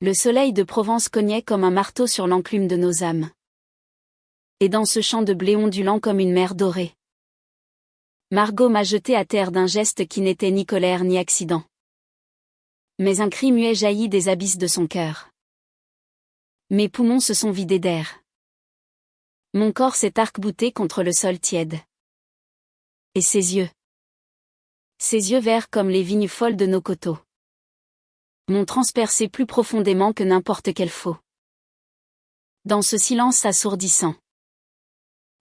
Le soleil de Provence cognait comme un marteau sur l'enclume de nos âmes. Et dans ce champ de blé ondulant comme une mer dorée, Margot m'a jeté à terre d'un geste qui n'était ni colère ni accident. Mais un cri muet jaillit des abysses de son cœur. Mes poumons se sont vidés d'air. Mon corps s'est arc-bouté contre le sol tiède. Et ses yeux verts comme les vignes folles de nos coteaux, m'ont transpercé plus profondément que n'importe quel faux. Dans ce silence assourdissant,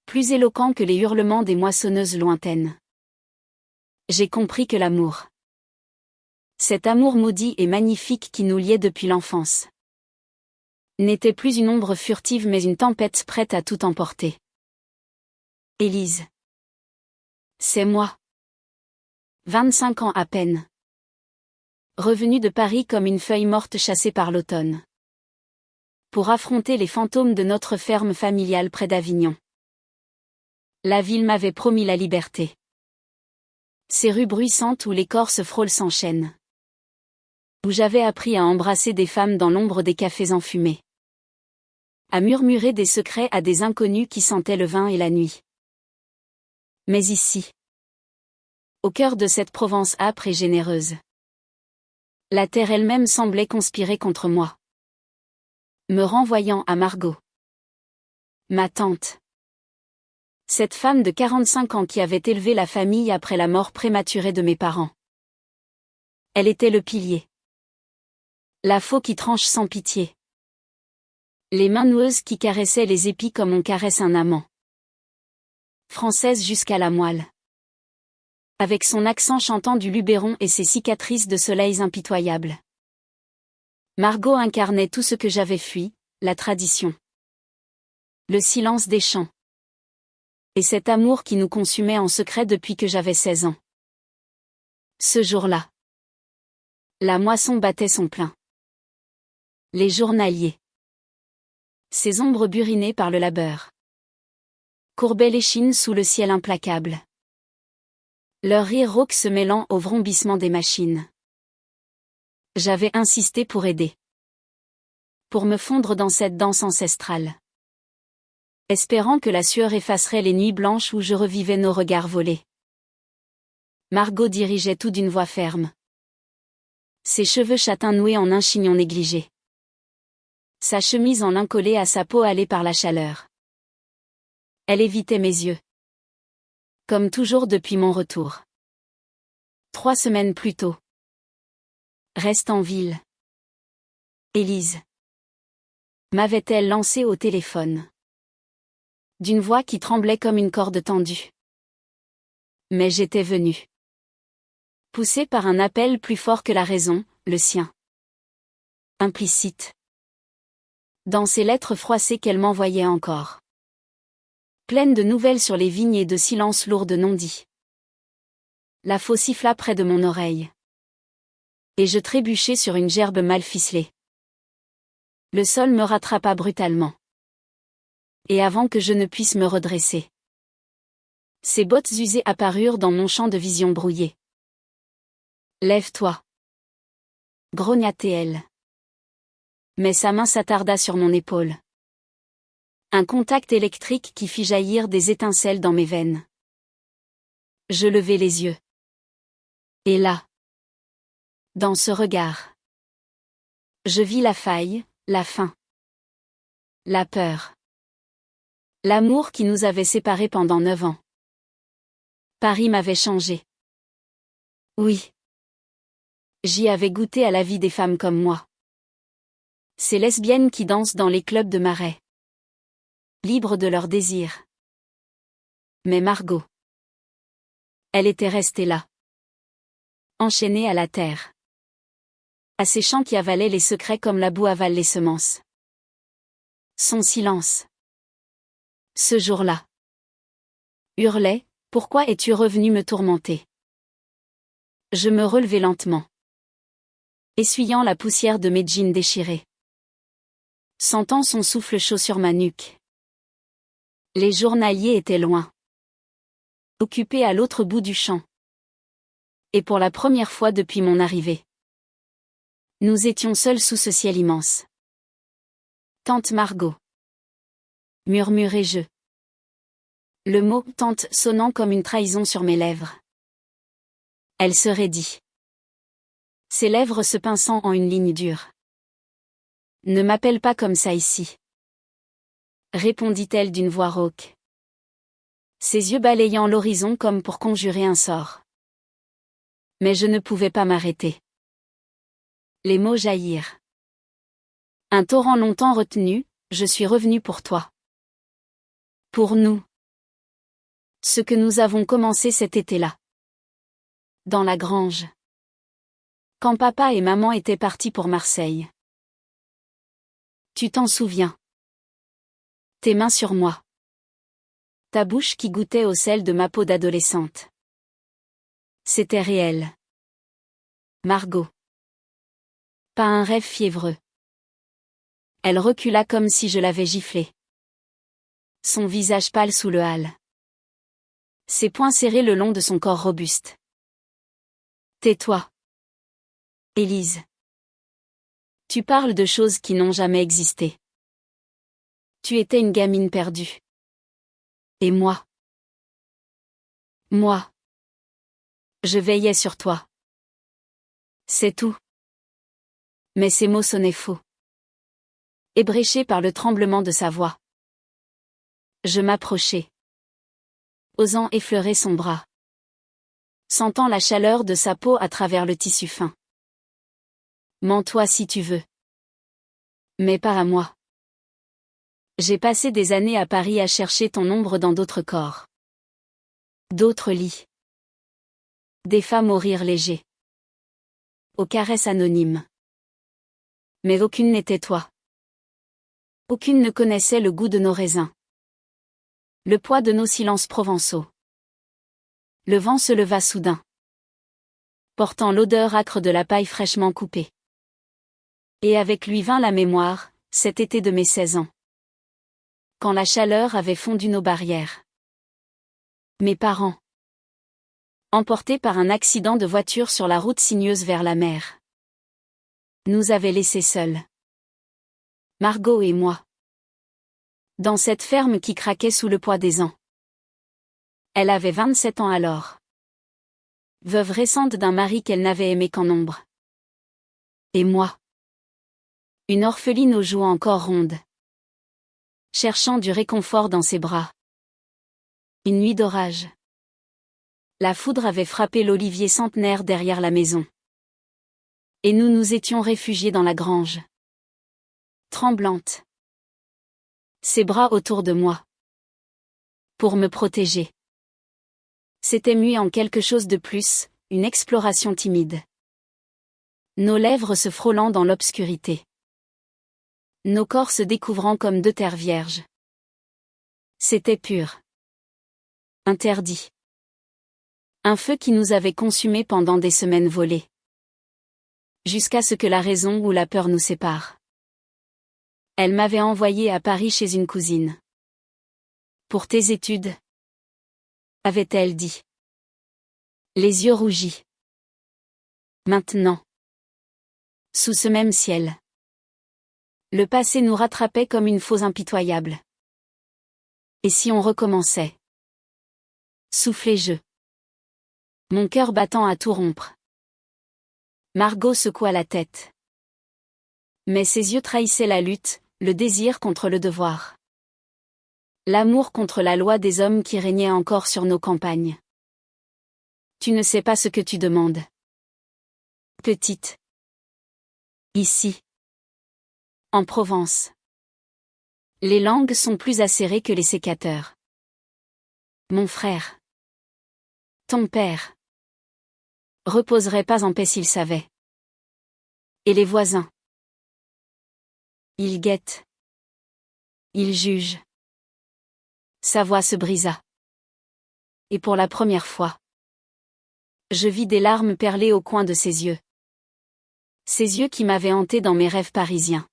plus éloquent que les hurlements des moissonneuses lointaines, j'ai compris que l'amour, cet amour maudit et magnifique qui nous liait depuis l'enfance, n'était plus une ombre furtive mais une tempête prête à tout emporter. Élise. C'est moi. 25 ans à peine. Revenue de Paris comme une feuille morte chassée par l'automne. Pour affronter les fantômes de notre ferme familiale près d'Avignon. La ville m'avait promis la liberté. Ces rues bruissantes où les corps se frôlent s'enchaînent. Où j'avais appris à embrasser des femmes dans l'ombre des cafés enfumés. À murmurer des secrets à des inconnus qui sentaient le vin et la nuit. Mais ici, au cœur de cette Provence âpre et généreuse, la terre elle-même semblait conspirer contre moi. Me renvoyant à Margot. Ma tante. Cette femme de 45 ans qui avait élevé la famille après la mort prématurée de mes parents. Elle était le pilier. La faux qui tranche sans pitié. Les mains noueuses qui caressaient les épis comme on caresse un amant. Française jusqu'à la moelle. Avec son accent chantant du Luberon et ses cicatrices de soleils impitoyables. Margot incarnait tout ce que j'avais fui, la tradition. Le silence des champs. Et cet amour qui nous consumait en secret depuis que j'avais 16 ans. Ce jour-là, la moisson battait son plein. Les journaliers. Ces ombres burinées par le labeur. Courbaient l'échine sous le ciel implacable. Leur rire rauque se mêlant au vrombissement des machines. J'avais insisté pour aider. Pour me fondre dans cette danse ancestrale. Espérant que la sueur effacerait les nuits blanches où je revivais nos regards volés. Margot dirigeait tout d'une voix ferme. Ses cheveux châtains noués en un chignon négligé. Sa chemise en lin collée à sa peau hâlée par la chaleur. Elle évitait mes yeux. Comme toujours depuis mon retour. 3 semaines plus tôt. Reste en ville. Élise. M'avait-elle lancé au téléphone. D'une voix qui tremblait comme une corde tendue. Mais j'étais venue. Poussée par un appel plus fort que la raison, le sien. Implicite. Dans ces lettres froissées qu'elle m'envoyait encore. Pleine de nouvelles sur les vignes et de silences lourds de non-dits. La faux siffla près de mon oreille. Et je trébuchai sur une gerbe mal ficelée. Le sol me rattrapa brutalement. Et avant que je ne puisse me redresser. Ses bottes usées apparurent dans mon champ de vision brouillé. Lève-toi. Grogna-t-elle. Mais sa main s'attarda sur mon épaule. Un contact électrique qui fit jaillir des étincelles dans mes veines. Je levai les yeux. Et là, dans ce regard, je vis la faille, la faim, la peur. L'amour qui nous avait séparés pendant 9 ans. Paris m'avait changé. Oui. J'y avais goûté à la vie des femmes comme moi. Ces lesbiennes qui dansent dans les clubs de Marais. Libres de leurs désirs. Mais Margot. Elle était restée là. Enchaînée à la terre. À ces champs qui avalaient les secrets comme la boue avale les semences. Son silence. Ce jour-là. Hurlait, pourquoi es-tu revenu me tourmenter? Je me relevai lentement. Essuyant la poussière de mes jeans déchirés. Sentant son souffle chaud sur ma nuque. Les journaliers étaient loin. Occupés à l'autre bout du champ. Et pour la première fois depuis mon arrivée. Nous étions seuls sous ce ciel immense. Tante Margot. Murmurai-je. Le mot « tante » sonnant comme une trahison sur mes lèvres. Elle se raidit. Ses lèvres se pinçant en une ligne dure. Ne m'appelle pas comme ça ici. Répondit-elle d'une voix rauque. Ses yeux balayant l'horizon comme pour conjurer un sort. Mais je ne pouvais pas m'arrêter. Les mots jaillirent. Un torrent longtemps retenu, je suis revenu pour toi. Pour nous. Ce que nous avons commencé cet été-là. Dans la grange. Quand papa et maman étaient partis pour Marseille. Tu t'en souviens. Tes mains sur moi. Ta bouche qui goûtait au sel de ma peau d'adolescente. C'était réel. Margot. Pas un rêve fiévreux. Elle recula comme si je l'avais giflée. Son visage pâle sous le hâle. Ses poings serrés le long de son corps robuste. Tais-toi. Élise. Tu parles de choses qui n'ont jamais existé. Tu étais une gamine perdue. Et moi. Moi. Je veillais sur toi. C'est tout. Mais ces mots sonnaient faux. Ébréchés par le tremblement de sa voix. Je m'approchai. Osant effleurer son bras. Sentant la chaleur de sa peau à travers le tissu fin. Mens-toi si tu veux. Mais pas à moi. J'ai passé des années à Paris à chercher ton ombre dans d'autres corps. D'autres lits. Des femmes aux rires légers. Aux caresses anonymes. Mais aucune n'était toi. Aucune ne connaissait le goût de nos raisins. Le poids de nos silences provençaux. Le vent se leva soudain. Portant l'odeur âcre de la paille fraîchement coupée. Et avec lui vint la mémoire, cet été de mes 16 ans. Quand la chaleur avait fondu nos barrières. Mes parents. Emportés par un accident de voiture sur la route sinueuse vers la mer. Nous avaient laissés seuls. Margot et moi. Dans cette ferme qui craquait sous le poids des ans. Elle avait 27 ans alors. Veuve récente d'un mari qu'elle n'avait aimé qu'en ombre. Et moi. Une orpheline aux joues encore rondes. Cherchant du réconfort dans ses bras. Une nuit d'orage. La foudre avait frappé l'olivier centenaire derrière la maison. Et nous nous étions réfugiés dans la grange. Tremblante. Ses bras autour de moi. Pour me protéger. C'était muet en quelque chose de plus, une exploration timide. Nos lèvres se frôlant dans l'obscurité. Nos corps se découvrant comme deux terres vierges. C'était pur. Interdit. Un feu qui nous avait consumés pendant des semaines volées. Jusqu'à ce que la raison ou la peur nous sépare. Elle m'avait envoyé à Paris chez une cousine. Pour tes études, avait-elle dit. Les yeux rougis. Maintenant. Sous ce même ciel. Le passé nous rattrapait comme une fosse impitoyable. Et si on recommençait? Soufflai-je. Mon cœur battant à tout rompre. Margot secoua la tête. Mais ses yeux trahissaient la lutte, le désir contre le devoir. L'amour contre la loi des hommes qui régnait encore sur nos campagnes. Tu ne sais pas ce que tu demandes. Petite. Ici. En Provence. Les langues sont plus acérées que les sécateurs. Mon frère. Ton père. Reposerait pas en paix s'il savait. Et les voisins. Ils guettent. Ils jugent. Sa voix se brisa. Et pour la première fois. Je vis des larmes perler au coin de ses yeux. Ces yeux qui m'avaient hanté dans mes rêves parisiens.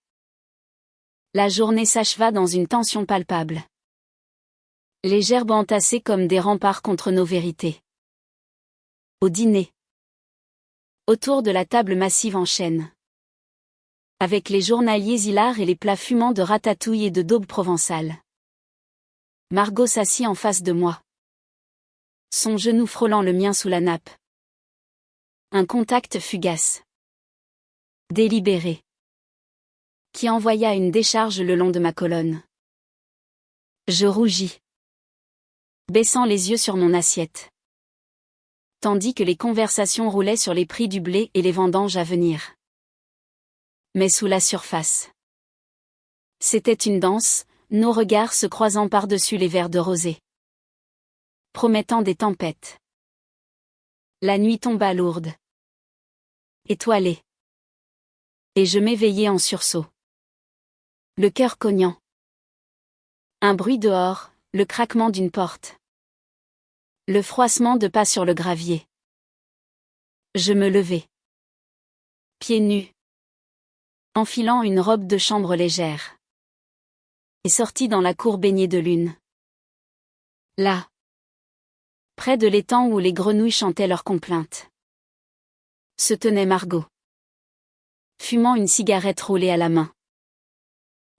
La journée s'acheva dans une tension palpable. Les gerbes entassées comme des remparts contre nos vérités. Au dîner. Autour de la table massive en chêne. Avec les journaliers hilars et les plats fumants de ratatouille et de daube provençale. Margot s'assit en face de moi. Son genou frôlant le mien sous la nappe. Un contact fugace. Délibéré. Qui envoya une décharge le long de ma colonne. Je rougis. Baissant les yeux sur mon assiette. Tandis que les conversations roulaient sur les prix du blé et les vendanges à venir. Mais sous la surface. C'était une danse, nos regards se croisant par-dessus les verres de rosée. Promettant des tempêtes. La nuit tomba lourde. Étoilée. Et je m'éveillai en sursaut. Le cœur cognant. Un bruit dehors, le craquement d'une porte. Le froissement de pas sur le gravier. Je me levai. Pieds nus. Enfilant une robe de chambre légère. Et sortis dans la cour baignée de lune. Là. Près de l'étang où les grenouilles chantaient leurs complaintes. Se tenait Margot. Fumant une cigarette roulée à la main.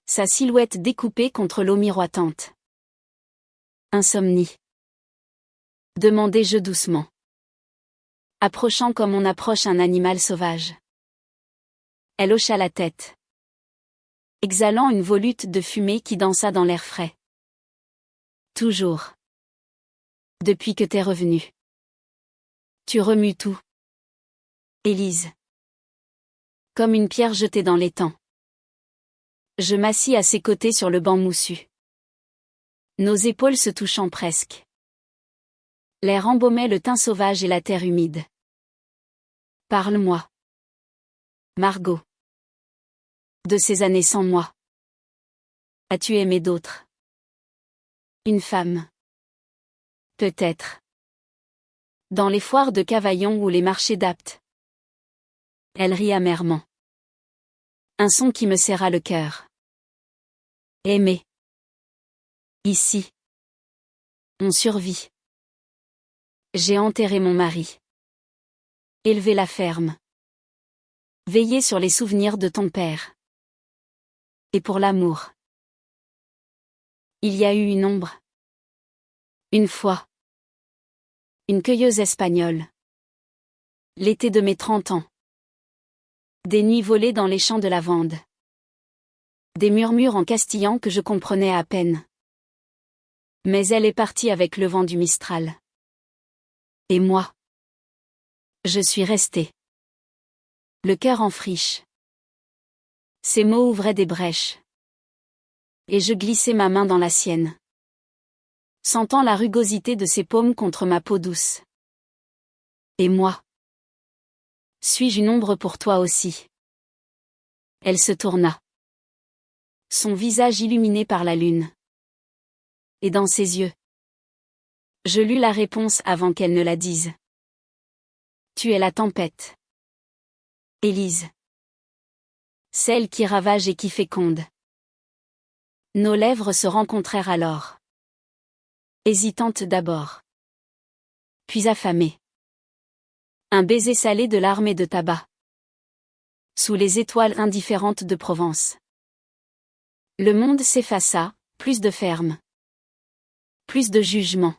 Sa silhouette découpée contre l'eau miroitante. Insomnie. Demandai-je doucement. Approchant comme on approche un animal sauvage. Elle hocha la tête. Exhalant une volute de fumée qui dansa dans l'air frais. Toujours. Depuis que t'es revenu. Tu remues tout. Élise. Comme une pierre jetée dans l'étang. Je m'assis à ses côtés sur le banc moussu. Nos épaules se touchant presque. L'air embaumait le teint sauvage et la terre humide. Parle-moi. Margot. De ces années sans moi. As-tu aimé d'autres? Une femme. Peut-être. Dans les foires de Cavaillon ou les marchés d'Apt. Elle rit amèrement. Un son qui me serra le cœur. Aimer. Ici. On survit. J'ai enterré mon mari. Élevé la ferme. Veillé sur les souvenirs de ton père. Et pour l'amour. Il y a eu une ombre. Une fois. Une cueilleuse espagnole. L'été de mes 30 ans. Des nuits volées dans les champs de lavande. Des murmures en castillan que je comprenais à peine. Mais elle est partie avec le vent du Mistral. Et moi? Je suis resté. Le cœur en friche. Ces mots ouvraient des brèches. Et je glissais ma main dans la sienne. Sentant la rugosité de ses paumes contre ma peau douce. Et moi? Suis-je une ombre pour toi aussi? Elle se tourna. Son visage illuminé par la lune. Et dans ses yeux. Je lus la réponse avant qu'elle ne la dise. Tu es la tempête. Élise. Celle qui ravage et qui féconde. Nos lèvres se rencontrèrent alors. Hésitantes d'abord. Puis affamées. Un baiser salé de larmes et de tabac. Sous les étoiles indifférentes de Provence. Le monde s'effaça, plus de ferme. Plus de jugement.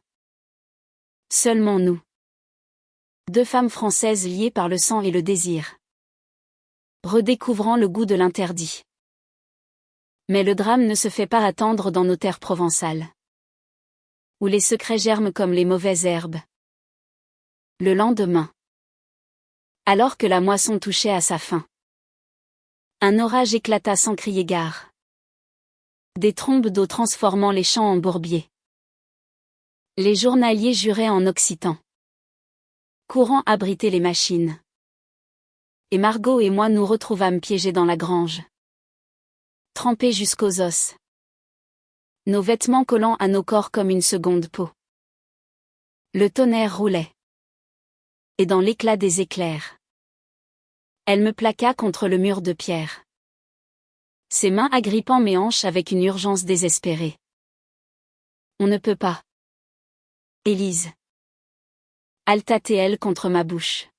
Seulement nous. Deux femmes françaises liées par le sang et le désir. Redécouvrant le goût de l'interdit. Mais le drame ne se fait pas attendre dans nos terres provençales. Où les secrets germent comme les mauvaises herbes. Le lendemain. Alors que la moisson touchait à sa fin. Un orage éclata sans crier gare. Des trombes d'eau transformant les champs en bourbiers. Les journaliers juraient en occitan. Courant abriter les machines. Et Margot et moi nous retrouvâmes piégés dans la grange. Trempés jusqu'aux os. Nos vêtements collant à nos corps comme une seconde peau. Le tonnerre roulait. Et dans l'éclat des éclairs. Elle me plaqua contre le mur de pierre. Ses mains agrippant mes hanches avec une urgence désespérée. On ne peut pas. Élise. Halta-t-elle contre ma bouche.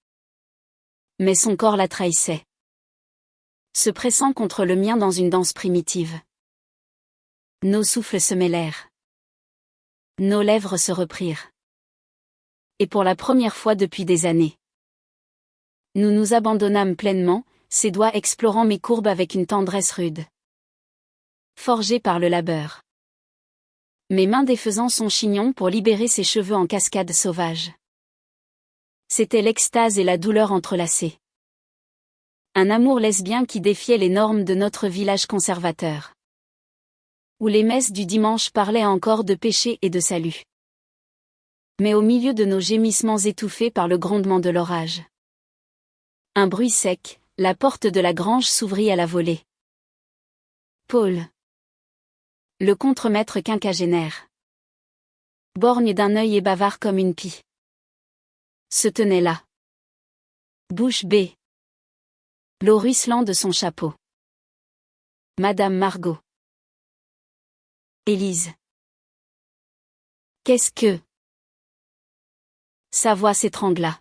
Mais son corps la trahissait. se pressant contre le mien dans une danse primitive. Nos souffles se mêlèrent. Nos lèvres se reprirent. Et pour la première fois depuis des années, nous nous abandonnâmes pleinement, ses doigts explorant mes courbes avec une tendresse rude. Forgée par le labeur. Mes mains défaisant son chignon pour libérer ses cheveux en cascade sauvage. C'était l'extase et la douleur entrelacées. Un amour lesbien qui défiait les normes de notre village conservateur. Où les messes du dimanche parlaient encore de péché et de salut. Mais au milieu de nos gémissements étouffés par le grondement de l'orage. Un bruit sec, la porte de la grange s'ouvrit à la volée. Paul. Le contremaître quinquagénaire. Borgne d'un œil et bavard comme une pie. Se tenait là. Bouche bée. L'eau ruisselant de son chapeau. Madame Margot. Élise. Qu'est-ce que... Sa voix s'étrangla.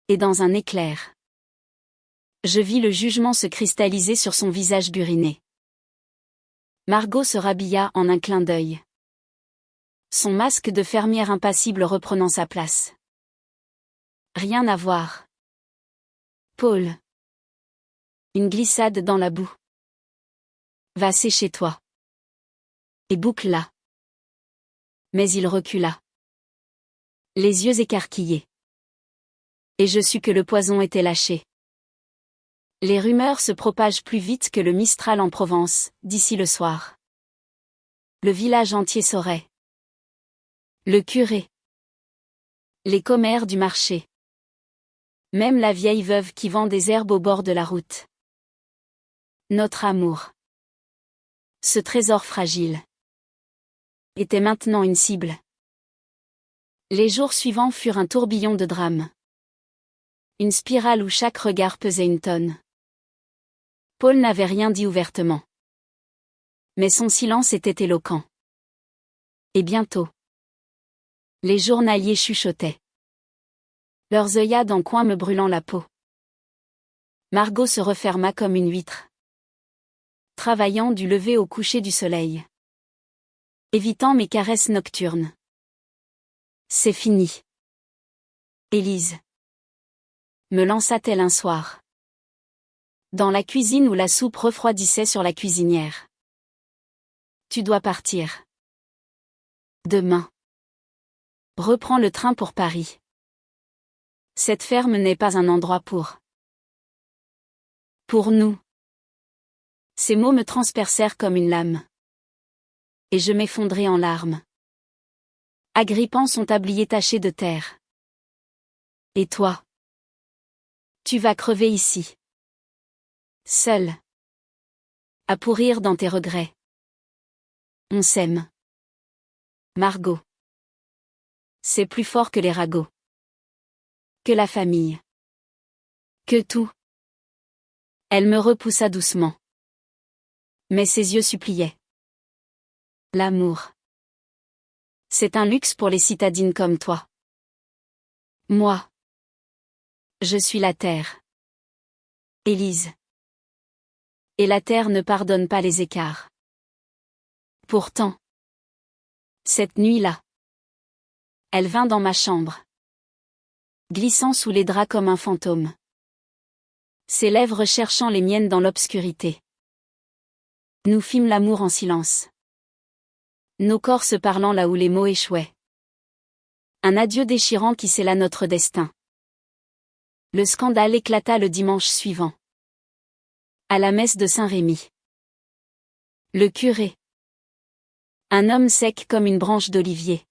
Et dans un éclair, je vis le jugement se cristalliser sur son visage buriné. Margot se rhabilla en un clin d'œil. Son masque de fermière impassible reprenant sa place. Rien à voir. Paul. Une glissade dans la boue. Va sécher toi. Et boucle-la. Mais il recula. Les yeux écarquillés. Et je sus que le poison était lâché. Les rumeurs se propagent plus vite que le Mistral en Provence, d'ici le soir. Le village entier saurait. Le curé. Les commères du marché. Même la vieille veuve qui vend des herbes au bord de la route. Notre amour. Ce trésor fragile. Était maintenant une cible. Les jours suivants furent un tourbillon de drames. Une spirale où chaque regard pesait une tonne. Paul n'avait rien dit ouvertement. Mais son silence était éloquent. Et bientôt, les journaliers chuchotaient. Leurs œillades en coin me brûlant la peau. Margot se referma comme une huître. Travaillant du lever au coucher du soleil. Évitant mes caresses nocturnes. C'est fini. Élise. Me lança-t-elle un soir. Dans la cuisine où la soupe refroidissait sur la cuisinière. Tu dois partir. Demain. Reprends le train pour Paris. Cette ferme n'est pas un endroit pour nous. Ces mots me transpercèrent comme une lame. Et je m'effondrai en larmes. Agrippant son tablier taché de terre. Et toi? Tu vas crever ici. Seul. À pourrir dans tes regrets. On s'aime. Margot. C'est plus fort que les ragots. Que la famille. Que tout. Elle me repoussa doucement. Mais ses yeux suppliaient. L'amour. C'est un luxe pour les citadines comme toi. Moi. Je suis la terre. Élise. Et la terre ne pardonne pas les écarts. Pourtant. Cette nuit-là. Elle vint dans ma chambre. Glissant sous les draps comme un fantôme. Ses lèvres cherchant les miennes dans l'obscurité. Nous fîmes l'amour en silence. Nos corps se parlant là où les mots échouaient. Un adieu déchirant qui scella notre destin. Le scandale éclata le dimanche suivant. À la messe de Saint-Rémy. Le curé. Un homme sec comme une branche d'olivier.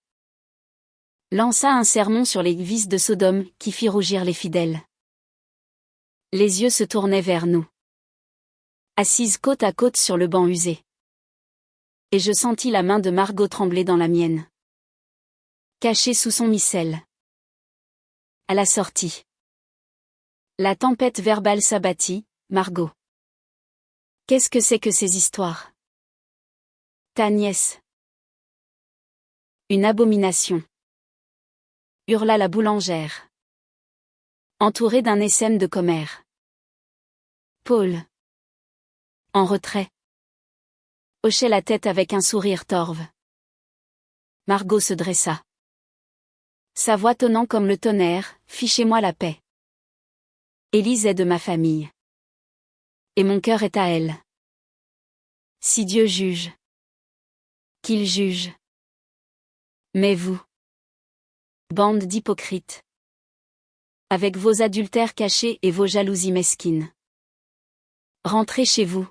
Lança un sermon sur les vices de Sodome qui fit rougir les fidèles. Les yeux se tournaient vers nous. Assises côte à côte sur le banc usé. Et je sentis la main de Margot trembler dans la mienne. Cachée sous son missel. À la sortie. La tempête verbale s'abattit, Margot. Qu'est-ce que c'est que ces histoires? Ta nièce. Une abomination. Hurla la boulangère. Entourée d'un essaim de commères. Paul. En retrait. Hochait la tête avec un sourire torve. Margot se dressa. Sa voix tonnant comme le tonnerre, fichez-moi la paix. Élise est de ma famille. Et mon cœur est à elle. Si Dieu juge. Qu'il juge. Mais vous. Bande d'hypocrites. Avec vos adultères cachés et vos jalousies mesquines. Rentrez chez vous.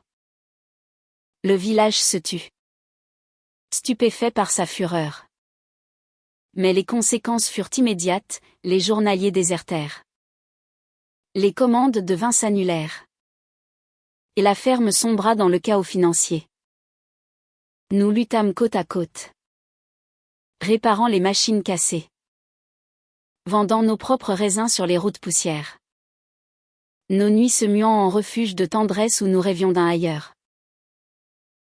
Le village se tut. Stupéfait par sa fureur. Mais les conséquences furent immédiates, les journaliers désertèrent. Les commandes de vin s'annulèrent. Et la ferme sombra dans le chaos financier. Nous luttâmes côte à côte. Réparant les machines cassées. Vendant nos propres raisins sur les routes poussières. Nos nuits se muant en refuge de tendresse où nous rêvions d'un ailleurs.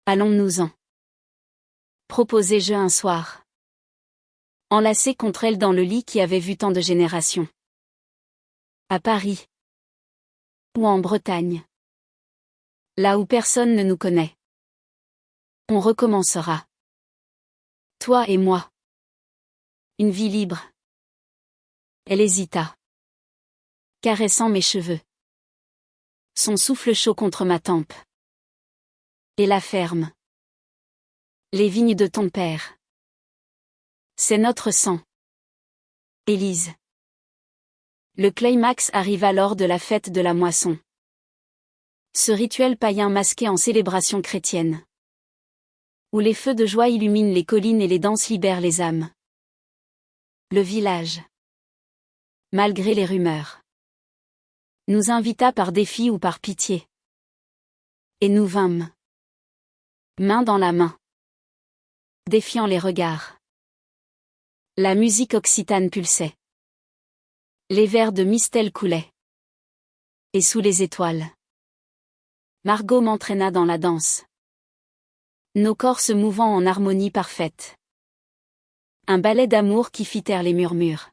Allons-nous-en. Proposai-je un soir. Enlacé contre elle dans le lit qui avait vu tant de générations. À Paris. Ou en Bretagne. Là où personne ne nous connaît. On recommencera. Toi et moi. Une vie libre. Elle hésita. Caressant mes cheveux. Son souffle chaud contre ma tempe. Et la ferme. Les vignes de ton père. C'est notre sang. Élise. Le climax arriva lors de la fête de la moisson. Ce rituel païen masqué en célébration chrétienne. Où les feux de joie illuminent les collines et les danses libèrent les âmes. Le village. Malgré les rumeurs. Nous invita par défi ou par pitié. Et nous vînmes. Main dans la main. Défiant les regards. La musique occitane pulsait. Les vers de Mistel coulaient. Et sous les étoiles. Margot m'entraîna dans la danse. Nos corps se mouvant en harmonie parfaite. Un ballet d'amour qui fit taire les murmures.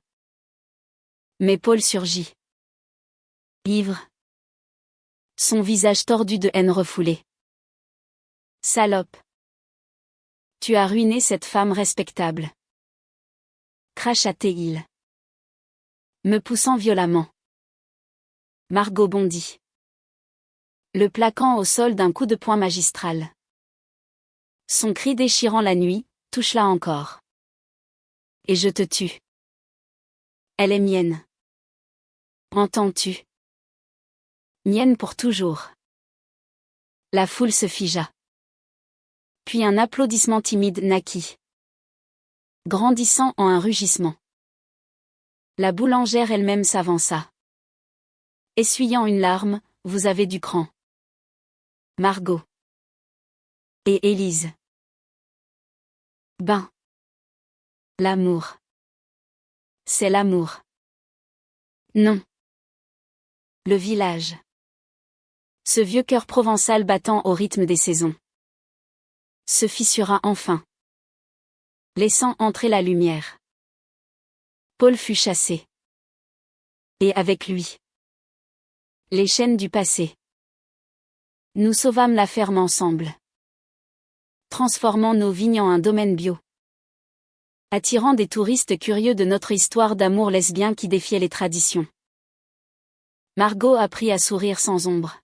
Mais Paul surgit. Ivre. Son visage tordu de haine refoulée. Salope. Tu as ruiné cette femme respectable. Cracha-t-il. Me poussant violemment. Margot bondit. Le plaquant au sol d'un coup de poing magistral. Son cri déchirant la nuit, touche-la encore. Et je te tue. Elle est mienne. Entends-tu? Mienne pour toujours. La foule se figea. Puis un applaudissement timide naquit. Grandissant en un rugissement. La boulangère elle-même s'avança. Essuyant une larme, vous avez du cran. Margot. Et Élise. Ben. L'amour. C'est l'amour. Non. Le village. Ce vieux cœur provençal battant au rythme des saisons. Se fissura enfin. Laissant entrer la lumière. Paul fut chassé. Et avec lui. Les chaînes du passé. Nous sauvâmes la ferme ensemble. Transformant nos vignes en un domaine bio. Attirant des touristes curieux de notre histoire d'amour lesbien qui défiait les traditions. Margot apprit à sourire sans ombre.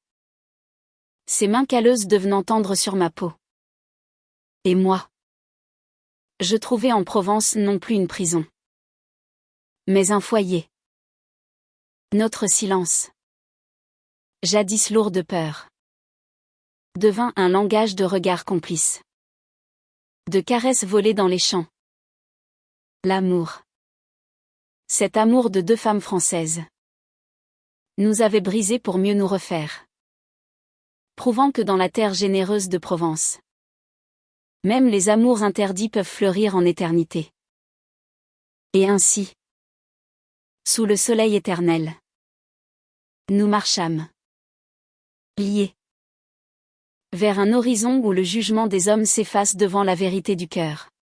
Ses mains calleuses devenant tendres sur ma peau. Et moi. Je trouvais en Provence non plus une prison. Mais un foyer. Notre silence. Jadis lourd de peur. Devint un langage de regards complices. De caresses volées dans les champs. L'amour. Cet amour de deux femmes françaises. Nous avait brisés pour mieux nous refaire. Prouvant que dans la terre généreuse de Provence. Même les amours interdits peuvent fleurir en éternité. Et ainsi. Sous le soleil éternel. Nous marchâmes. Liés. Vers un horizon où le jugement des hommes s'efface devant la vérité du cœur.